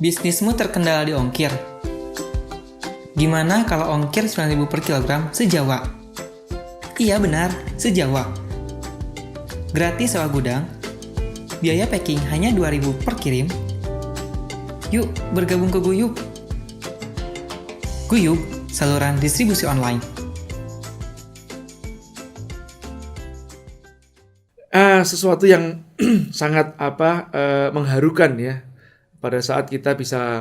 Bisnismu terkendala di ongkir? Gimana kalau ongkir 9.000 per kilogram se-Jawa? Iya benar, se-Jawa. Gratis sewa gudang, biaya packing hanya 2.000 per kirim. Yuk bergabung ke Guyub. Guyub, saluran distribusi online. Sesuatu yang sangat mengharukan ya pada saat kita bisa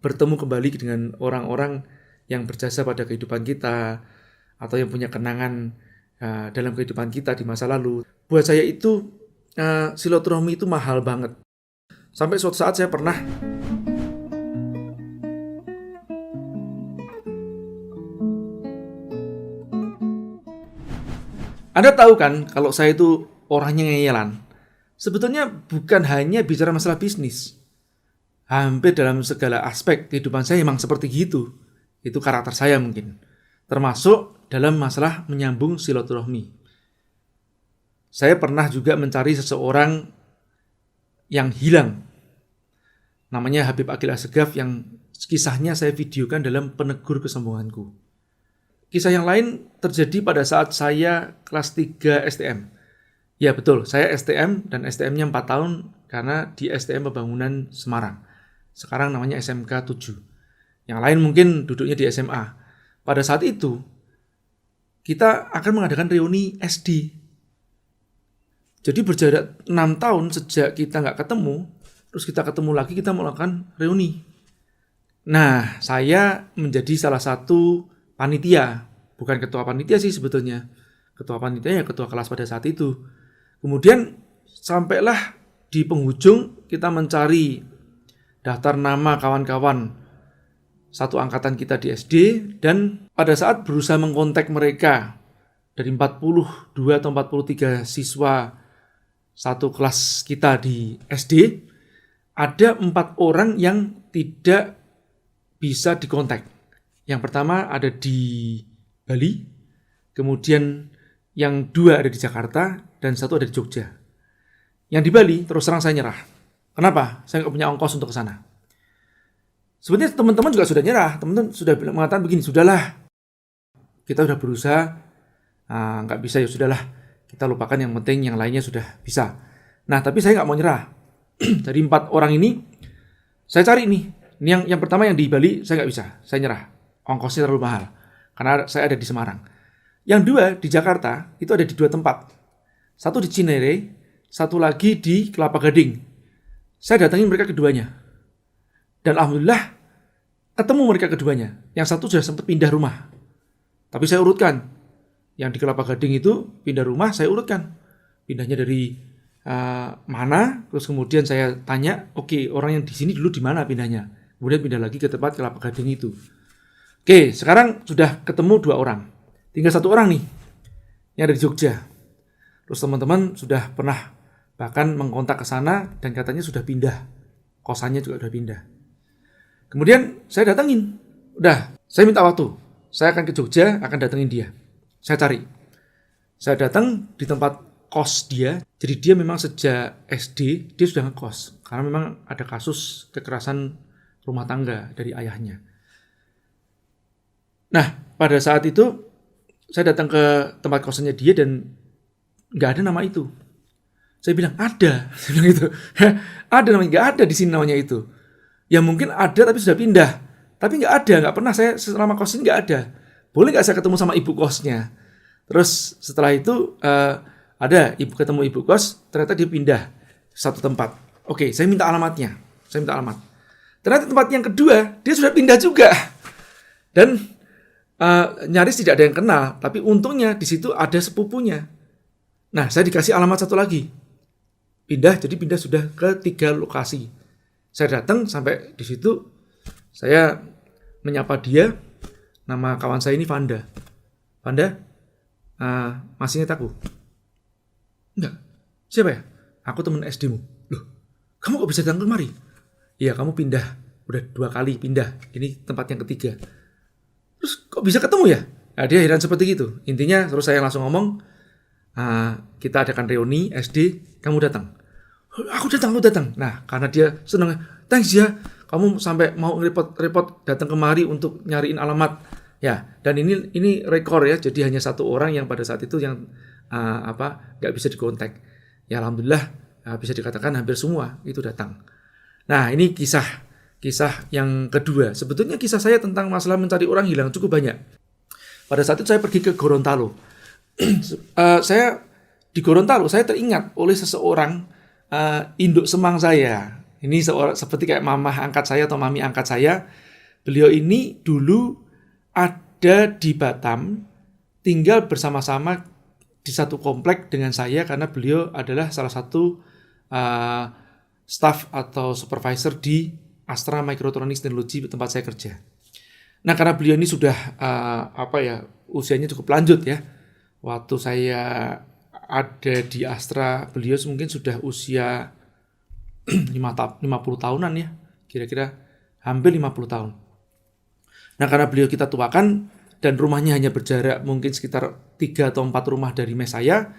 bertemu kembali dengan orang-orang yang berjasa pada kehidupan kita atau yang punya kenangan dalam kehidupan kita di masa lalu. Buat saya itu silaturahmi itu mahal banget. Sampai suatu saat saya pernah Anda tahu kan kalau saya itu orangnya ngeyelan. Sebetulnya bukan hanya bicara masalah bisnis. Hampir dalam segala aspek kehidupan saya memang seperti gitu. Itu karakter saya mungkin. Termasuk dalam masalah menyambung silaturahmi. Saya pernah juga mencari seseorang yang hilang. Namanya Habib Aqil Assegaf yang kisahnya saya videokan dalam Penegur Kesombonganku. Kisah yang lain terjadi pada saat saya kelas 3 STM. Ya betul, saya STM dan STM-nya 4 tahun karena di STM Pembangunan Semarang. Sekarang namanya SMK 7. Yang lain mungkin duduknya di SMA. Pada saat itu, kita akan mengadakan reuni SD. Jadi berjarak 6 tahun sejak kita nggak ketemu, terus kita ketemu lagi, kita melakukan reuni. Nah, saya menjadi salah satu panitia. Bukan ketua panitia sih sebetulnya. Ketua panitia ya ketua kelas pada saat itu. Kemudian sampailah di penghujung kita mencari daftar nama kawan-kawan satu angkatan kita di SD, dan pada saat berusaha mengkontak mereka dari 42 atau 43 siswa satu kelas kita di SD, ada 4 orang yang tidak bisa dikontak. Yang pertama ada di Bali, kemudian yang 2 ada di Jakarta, dan 1 ada di Jogja. Yang di Bali terus terang saya nyerah. Kenapa? Saya nggak punya ongkos untuk ke sana. Sebenarnya teman-teman juga sudah nyerah. Teman-teman sudah mengatakan begini, sudahlah. Kita sudah berusaha, nggak bisa ya sudahlah. Kita lupakan, yang penting yang lainnya sudah bisa. Nah, tapi saya nggak mau nyerah. Dari 4 orang ini, saya cari nih. Ini yang pertama yang di Bali, saya nggak bisa. Saya nyerah. Ongkosnya terlalu mahal. Karena saya ada di Semarang. Yang 2 di Jakarta, itu ada di 2 tempat. Satu di Cinere, satu lagi di Kelapa Gading. Saya datangin mereka keduanya. Dan alhamdulillah ketemu mereka keduanya. Yang satu sudah sempat pindah rumah. Tapi saya urutkan. Yang di Kelapa Gading itu pindah rumah, saya urutkan. Pindahnya dari mana, terus kemudian saya tanya, oke, orang yang di sini dulu di mana pindahnya? Kemudian pindah lagi ke tempat Kelapa Gading itu. Oke, sekarang sudah ketemu 2 orang. Tinggal 1 orang nih, yang ada di Jogja. Terus teman-teman sudah pernah bahkan mengkontak ke sana dan katanya sudah pindah. Kosannya juga sudah pindah. Kemudian saya datangin. Udah, saya minta waktu. Saya akan ke Jogja, akan datangin dia. Saya cari. Saya datang di tempat kos dia. Jadi dia memang sejak SD, dia sudah ngekos. Karena memang ada kasus kekerasan rumah tangga dari ayahnya. Nah, pada saat itu saya datang ke tempat kosannya dia dan nggak ada nama itu. Saya bilang, ada. Saya bilang gitu. Ada namanya, nggak ada di sini namanya itu. Ya mungkin ada tapi sudah pindah. Tapi nggak ada, nggak pernah saya selama kos ini nggak ada. Boleh nggak saya ketemu sama ibu kosnya? Terus setelah itu ada ketemu ibu kos, ternyata dia pindah satu tempat. Oke, saya minta alamatnya. Saya minta alamat. Ternyata tempat yang kedua, dia sudah pindah juga. Dan nyaris tidak ada yang kenal, tapi untungnya di situ ada sepupunya. Nah, saya dikasih alamat satu lagi. Jadi pindah sudah ke 3 lokasi. Saya datang sampai di situ, saya menyapa dia. Nama kawan saya ini Vanda. Vanda, masih ingat aku? Enggak. Siapa ya? Aku teman SD-mu. Loh, kamu kok bisa datang kemari? Iya, kamu pindah. Udah 2 kali pindah. Ini tempat yang ketiga. Terus kok bisa ketemu ya? Nah, dia heran seperti gitu. Intinya terus saya langsung ngomong, kita adakan reuni SD, kamu datang. Aku datang, lu datang. Nah, karena dia senang, thanks ya, kamu sampai mau repot-repot datang kemari untuk nyariin alamat. Ya, dan ini rekor ya. Jadi hanya satu orang yang pada saat itu yang nggak bisa dikontak. Ya alhamdulillah bisa dikatakan hampir semua itu datang. Nah, ini kisah yang kedua. Sebetulnya kisah saya tentang masalah mencari orang hilang cukup banyak. Pada saat itu saya pergi ke Gorontalo. Saya di Gorontalo saya teringat oleh seseorang induk semang saya. Ini seperti kayak mamah angkat saya atau mami angkat saya. Beliau ini dulu ada di Batam, tinggal bersama-sama di satu komplek dengan saya karena beliau adalah salah satu staff atau supervisor di Astra Microtronics Technology tempat saya kerja. Nah, karena beliau ini sudah usianya cukup lanjut ya. Waktu saya ada di Astra, beliau mungkin sudah usia 50 tahunan ya, kira-kira hampir 50 tahun. Nah, karena beliau kita tuakan dan rumahnya hanya berjarak mungkin sekitar 3 atau 4 rumah dari mes saya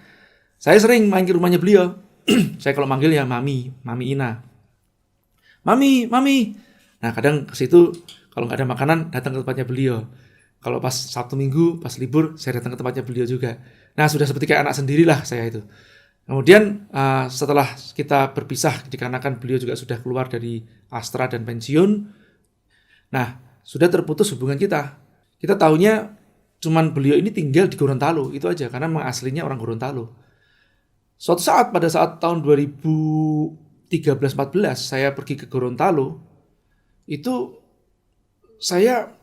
sering main ke rumahnya beliau. Saya kalau manggil ya Mami Ina. Mami. Nah, kadang ke situ kalau nggak ada makanan datang ke tempatnya beliau. Kalau pas Sabtu Minggu, pas libur, saya datang ke tempatnya beliau juga. Nah, sudah seperti kayak anak sendirilah saya itu. Kemudian setelah kita berpisah, dikarenakan beliau juga sudah keluar dari Astra dan pensiun, nah, sudah terputus hubungan kita. Kita tahunya cuman beliau ini tinggal di Gorontalo, itu aja, karena memang aslinya orang Gorontalo. Suatu saat, pada saat tahun 2013-14, saya pergi ke Gorontalo, itu saya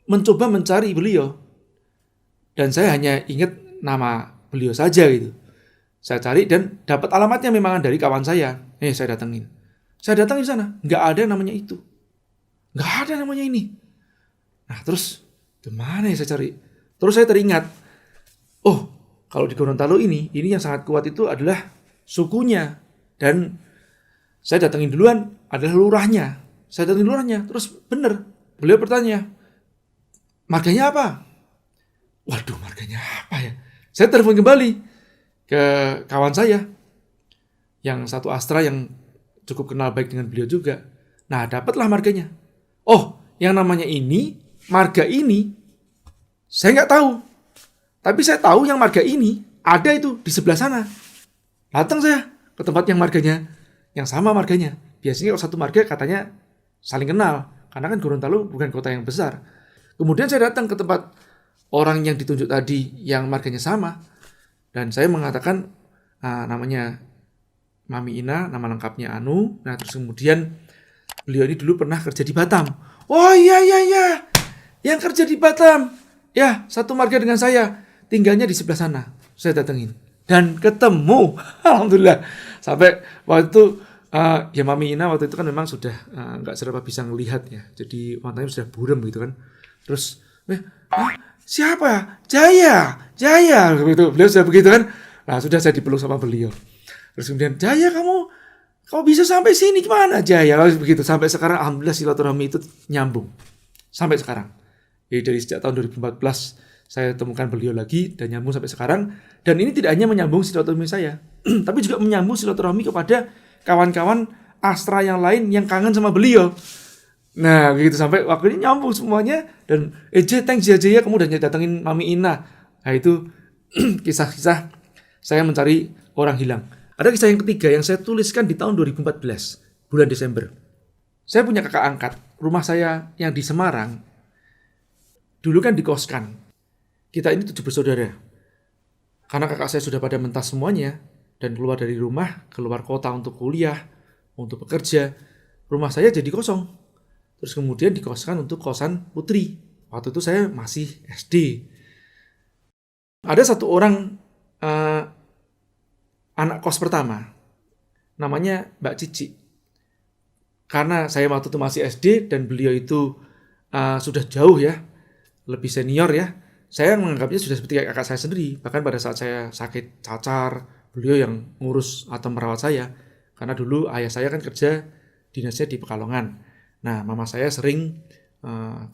mencoba mencari beliau. Dan saya hanya ingat nama beliau saja gitu. Saya cari dan dapat alamatnya memang dari kawan saya. Saya datangin. Saya datang di sana, nggak ada namanya itu. Nggak ada namanya ini. Nah, terus kemana ya saya cari? Terus saya teringat, kalau di Gorontalo ini yang sangat kuat itu adalah sukunya. Dan saya datangin duluan adalah lurahnya. Saya datangin lurahnya, terus bener. Beliau bertanya, marganya apa? Waduh, marganya apa ya? Saya telepon kembali ke kawan saya yang satu Astra yang cukup kenal baik dengan beliau juga. Nah, dapatlah marganya. Yang namanya ini, marga ini, saya nggak tahu. Tapi saya tahu yang marga ini ada itu di sebelah sana. Datang saya ke tempat yang marganya, yang sama marganya. Biasanya kalau satu marga katanya saling kenal, karena kan Gorontalo bukan kota yang besar. Kemudian saya datang ke tempat orang yang ditunjuk tadi yang marganya sama. Dan saya mengatakan namanya Mami Ina, nama lengkapnya Anu. Nah, terus kemudian beliau ini dulu pernah kerja di Batam. Oh iya, yang kerja di Batam. Ya, satu marga dengan saya. Tinggalnya di sebelah sana. Saya datengin. Dan ketemu. Alhamdulillah. Sampai waktu itu, ya Mami Ina waktu itu kan memang sudah nggak seberapa bisa ngelihat ya. Jadi matanya sudah buram gitu kan. Terus, siapa? Jaya. Begitu. Beliau sudah begitu kan. Nah, sudah saya dipeluk sama beliau. Terus kemudian, Jaya kamu bisa sampai sini gimana Jaya? Begitu. Sampai sekarang alhamdulillah silaturahmi itu nyambung. Sampai sekarang. Jadi dari sejak tahun 2014 saya temukan beliau lagi dan nyambung sampai sekarang. Dan ini tidak hanya menyambung silaturahmi saya, tapi juga menyambung silaturahmi kepada kawan-kawan Astra yang lain yang kangen sama beliau. Nah, begitu sampai waktu ini nyambung semuanya. Dan thanks Jaya, kamu udah datengin Mami Ina. Nah, itu kisah-kisah saya mencari orang hilang. Ada kisah yang ketiga yang saya tuliskan di tahun 2014, bulan Desember. Saya punya kakak angkat, rumah saya yang di Semarang, dulu kan dikoskan. Kita ini 7 bersaudara. Karena kakak saya sudah pada mentas semuanya, dan keluar dari rumah, keluar kota untuk kuliah, untuk bekerja, rumah saya jadi kosong. Terus kemudian dikoskan untuk kosan putri. Waktu itu saya masih SD. Ada satu orang anak kos pertama, namanya Mbak Cici. Karena saya waktu itu masih SD dan beliau itu sudah jauh ya, lebih senior ya, saya menganggapnya sudah seperti kakak saya sendiri. Bahkan pada saat saya sakit cacar, beliau yang ngurus atau merawat saya. Karena dulu ayah saya kan kerja dinasnya di Pekalongan. Nah, mama saya sering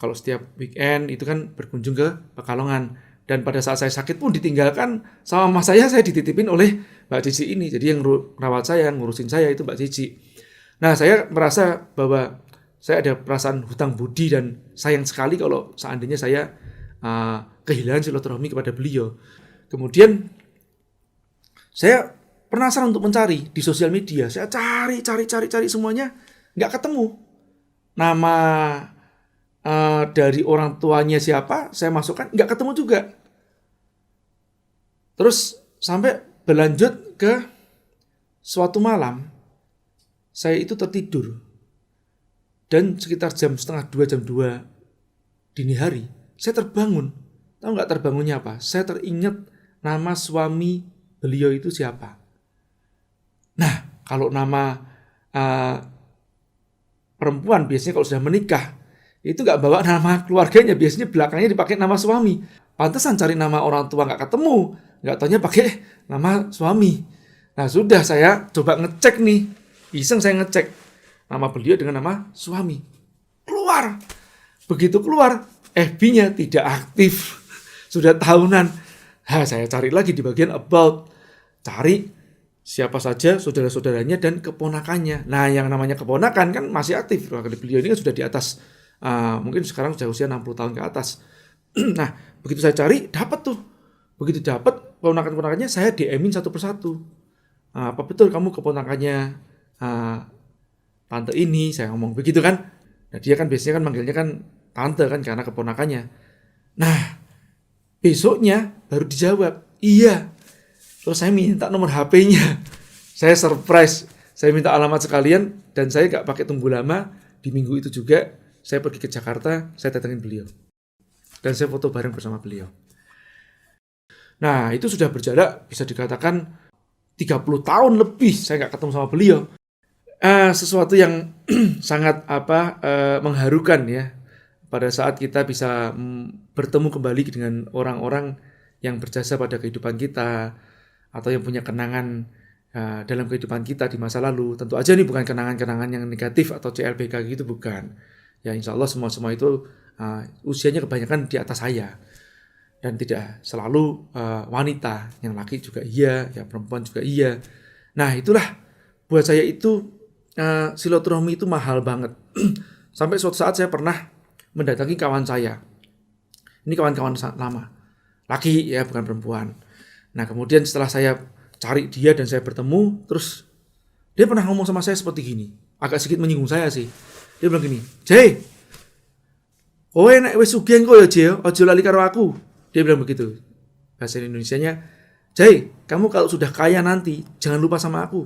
kalau setiap weekend itu kan berkunjung ke Pekalongan. Dan pada saat saya sakit pun ditinggalkan sama mama saya dititipin oleh Mbak Cici ini. Jadi yang merawat saya, ngurusin saya itu Mbak Cici. Nah, saya merasa bahwa saya ada perasaan hutang budi dan sayang sekali kalau seandainya saya kehilangan silaturahmi kepada beliau. Kemudian saya penasaran untuk mencari di sosial media. Saya cari semuanya, nggak ketemu. Nama dari orang tuanya siapa, saya masukkan, nggak ketemu juga. Terus sampai berlanjut ke suatu malam, saya itu tertidur. Dan sekitar jam setengah 2, jam 2 dini hari, saya terbangun. Tahu nggak terbangunnya apa? Saya teringat nama suami beliau itu siapa. Nah, kalau nama perempuan biasanya kalau sudah menikah, itu nggak bawa nama keluarganya, biasanya belakangnya dipakai nama suami. Pantesan cari nama orang tua nggak ketemu, nggak taunya pakai nama suami. Nah sudah saya coba ngecek nih, iseng saya ngecek nama beliau dengan nama suami. Keluar, begitu keluar, FB-nya tidak aktif, sudah tahunan. Saya cari lagi di bagian about, cari siapa saja saudara-saudaranya dan keponakannya. Nah yang namanya keponakan kan masih aktif, beliau ini kan sudah di atas. Mungkin sekarang sudah usia 60 tahun ke atas. Nah, begitu saya cari, dapat tuh. Begitu dapat, keponakan-keponakannya saya DM-in satu persatu. Apa betul kamu keponakannya tante ini? Saya ngomong begitu kan. Nah, dia kan biasanya kan manggilnya kan tante kan karena keponakannya. Nah, besoknya baru dijawab, iya. Terus saya minta nomor HP-nya. Saya surprise. Saya minta alamat sekalian dan saya gak pakai tunggu lama. Di minggu itu juga saya pergi ke Jakarta, saya datangin beliau. Dan saya foto bareng bersama beliau. Nah, itu sudah berjarak bisa dikatakan 30 tahun lebih saya nggak ketemu sama beliau. Sesuatu yang sangat mengharukan ya. Pada saat kita bisa bertemu kembali dengan orang-orang yang berjasa pada kehidupan kita. Atau yang punya kenangan dalam kehidupan kita di masa lalu. Tentu aja ini bukan kenangan-kenangan yang negatif atau CLBK gitu, bukan. Ya insya Allah semua itu usianya kebanyakan di atas saya. Dan tidak selalu wanita, yang laki juga iya, yang perempuan juga iya. Nah itulah buat saya itu silaturahmi itu mahal banget. Sampai suatu saat saya pernah mendatangi kawan saya. Ini kawan-kawan lama, laki ya bukan perempuan. Nah kemudian setelah saya cari dia dan saya bertemu, terus dia pernah ngomong sama saya seperti gini, agak sedikit menyinggung saya sih. Dia bilang gini, Jay, kowe nek wis sugih engko ya Jay, aja lali karo aku. Dia bilang begitu. Bahasa Indonesianya, Jay, kamu kalau sudah kaya nanti jangan lupa sama aku.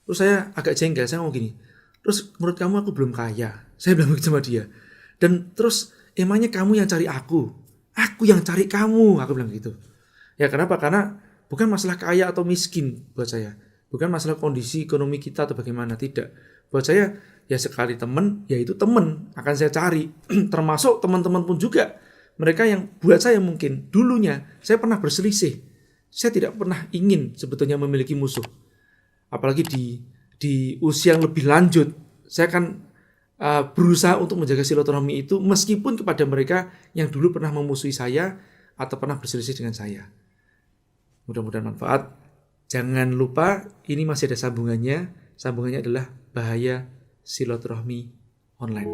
Terus saya agak jengkel, saya ngomong gini, terus menurut kamu aku belum kaya? Saya bilang begitu sama dia. Dan terus emangnya kamu yang cari aku yang cari kamu, aku bilang gitu. Ya kenapa? Karena bukan masalah kaya atau miskin buat saya. Bukan masalah kondisi ekonomi kita atau bagaimana, tidak. Buat saya, ya sekali teman, ya itu teman akan saya cari. Termasuk teman-teman pun juga. Mereka yang buat saya mungkin dulunya saya pernah berselisih. Saya tidak pernah ingin sebetulnya memiliki musuh. Apalagi di usia yang lebih lanjut, saya akan berusaha untuk menjaga silaturahmi itu meskipun kepada mereka yang dulu pernah memusuhi saya atau pernah berselisih dengan saya. Mudah-mudahan manfaat. Jangan lupa ini masih ada sambungannya. Sambungannya adalah bahaya silaturahmi online.